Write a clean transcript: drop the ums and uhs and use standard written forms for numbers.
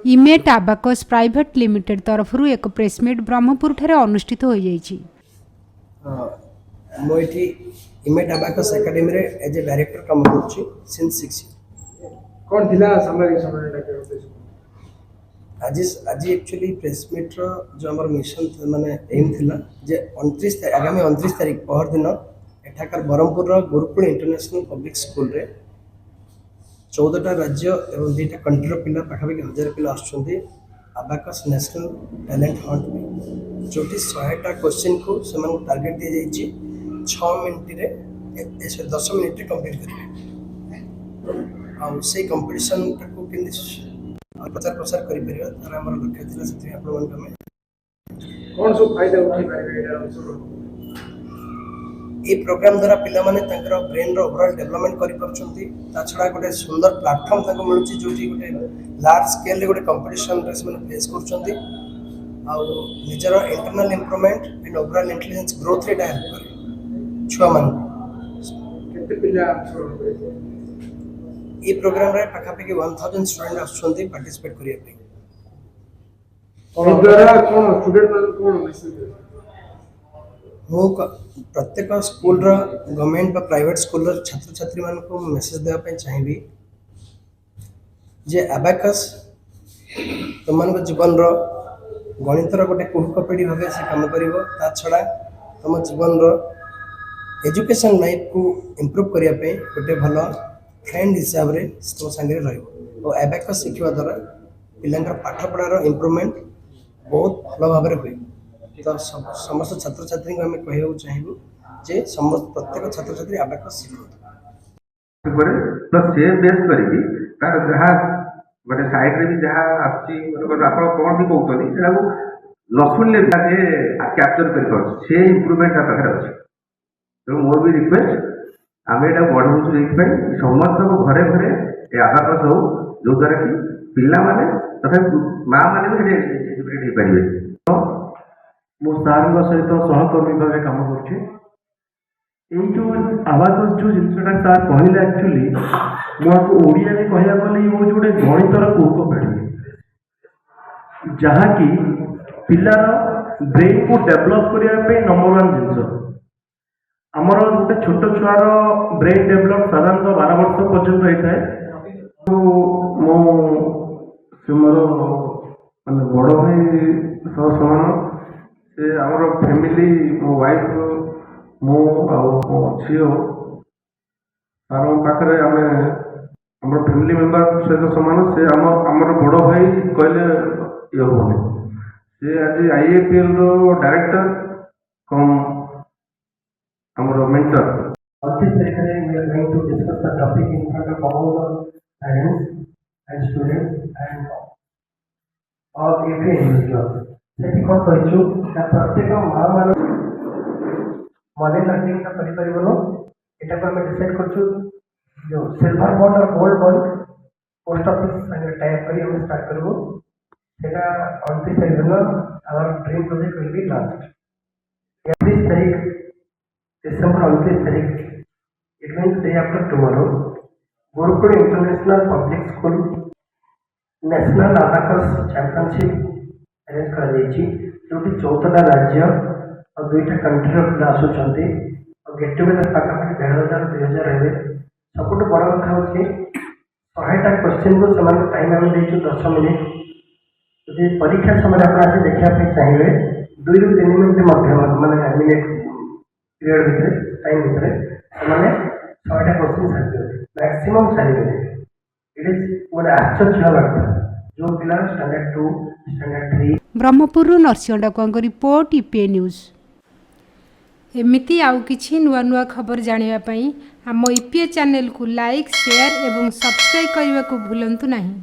इमेट आबाकस private limited तरफ एक press meet Brahmapur ठारे अनुष्ठित हो जाइछि। मुझे इमेट आबाकस एकेडमी रे एज ए डायरेक्टर काम करछि सिंस 6 कौन थिला समय समय आज आज एक्चुअली प्रेसमिट रो जो हमर मिशन माने एम थिला जे 29 आगामी 29 तारिख पहर दिन एठाकर ब्रह्मपुर रो गुरुकुल इंटरनेशनल पब्लिक स्कूल रे 14टा राज्य एवं 2टा कंट्री पिला पाखापाखि 1000 पिला आसुଛନ୍ତି आबाकस नेशनल टैलेंट हंट में जोटी 100टा क्वेश्चन को समान टारगेट दिया जाइए 6 मिनट रे 10 मिनट रे कंप्लीट करेंगे और से कंपटीशन को प्रचार प्रसार करि परिबा तार हमर लक्ष्य थिला से आपण मन में कौन सब फायदा उठाई पारे ये प्रोग्राम द्वारा पिला माने तांकर ब्रेन रो ओवरऑल डेवलपमेंट करि परछंती ता छडा गोटे सुंदर प्लेटफॉर्म ताको मिलुची जोटी गोटे लार्ज स्केल रे गोटे कंपटीशन रे से फेस करछंती आ निजर internal improvement and overall intelligence growth रे हेल्प करे छुआ मान केते पिला छोड़ करे ये प्रोग्राम रे पाखापाखि 1000 स्टूडेंट आछंती पार्टिसिपेट करिया पे और द्वारा कौन स्टूडेंट मान कौन मैसेज मो प्रत्येक स्कूल रो गवर्नमेंट बा प्राइवेट स्कूल रो छात्र छात्री मान को मेसेज देवा पे चाहिबी जे अबाकस तुमन को जीवन रो गणित रो गोटे कुहकपीढ़ी भाबे से काम करिवो ता छडा तुम जीवन रो एजुकेशन लाइफ को इंप्रूव करिया पे गोटे भलो फ्रेंड हिसाब रे तो संगे रहइबो और अबाकस शिखवा द्वारा पिलांकर पाठ पढ़ा रो इंप्रूवमेंट बहुत भलो भाबे रे होई तो समस्त छात्र छात्री को हमें कहू चाहिए जे समस्त प्रत्येक छात्र छात्री अबाकस शिखो करे तो से बेस करी तार जहा माने साइड रे भी जहा आछि मतलब आपण कोन भी कहउतनी सेटा को लसुन ले जे कैप्चर करि पर से इंप्रूवमेंट आ पाखरे अछि तो मोर भी रिक्वेस्ट आमे एटा बढ़ो छु देखबै समस्त को घरे घरे ए अबाकस हो जो द्वारा कि पिल्ला माने तथा मां माने भी एजुकेटेड हे परिबे मो सार सहित सहकर्मी भाव कम कर जो आबाकस जो जिनसा सार कहले एक्चुअली मुझे ओडिया में कहया गले ये हूँ गोटे गणितर कौकपीढ़ी जहाँकि पिलार ब्रेन को डेभलप करने नंबर 1 जिनस आमर गोटे छोट छुआर ब्रेन डेभलप साधारणतः 12 वर्ष पर्यंत होता है तो मो से मोर माने बड़ भाई सह समान से आमर फैमिली मो वाइफ मो मो झील तार पाखे आम आम फैमिली मेम्बर सहित सामान से आमर बड़ भाई कहले ये होने से आज IAPL रो डायरेक्टर कम आमर mentor On this session, we are going to discuss the topic in front of all the parents and students and all every individual. सेठी कोन कहछु ना प्रत्येक मां मान मने लर्निंग का परिपरिवनो एटा को हम डिसाइड करछु जो सिल्वर बॉन्ड और गोल्ड बॉन्ड पोस्ट ऑफिस संगे टाइप करी हम स्टार्ट करबो सेटा 29 तारिख दिन our dream project will be launched 29 तारीख December 29 तारीख it means day after tomorrow Gurukul international public school national abacus championship arrange करा जाइछि जोटी 14टा राज्य और 2टा कंट्री रो पिला आसुचंती और गेट टुगेदर पाखापाखि 1500 2000 हेबे सबुठ बड़ कथा होछि 100टा क्वेश्चन को समान टाइम हम देछु 10 मिनिट यदि परीक्षा समय आपण आसी देखिया पे चाहिए 2 ରୁ 3 मिनिट मध्य माने मिनिट पीरियड भितर टाइम भितर माने 100टा क्वेश्चन सारिबे मैक्सिमम सारिबे इट इज वन आश्चर्य लगता जो पिला स्टैंडर्ड 2 स्टैंडर्ड 3 ब्रह्मपुर नरसिंह डाकुआंक रिपोर्ट ईपीए न्यूज। एमिति आउ किछि नुआ नुआ खबर जानिबा पई हम ईपीए चैनल को लाइक शेयर एवं सब्सक्राइब करने को भूलंतु नहीं।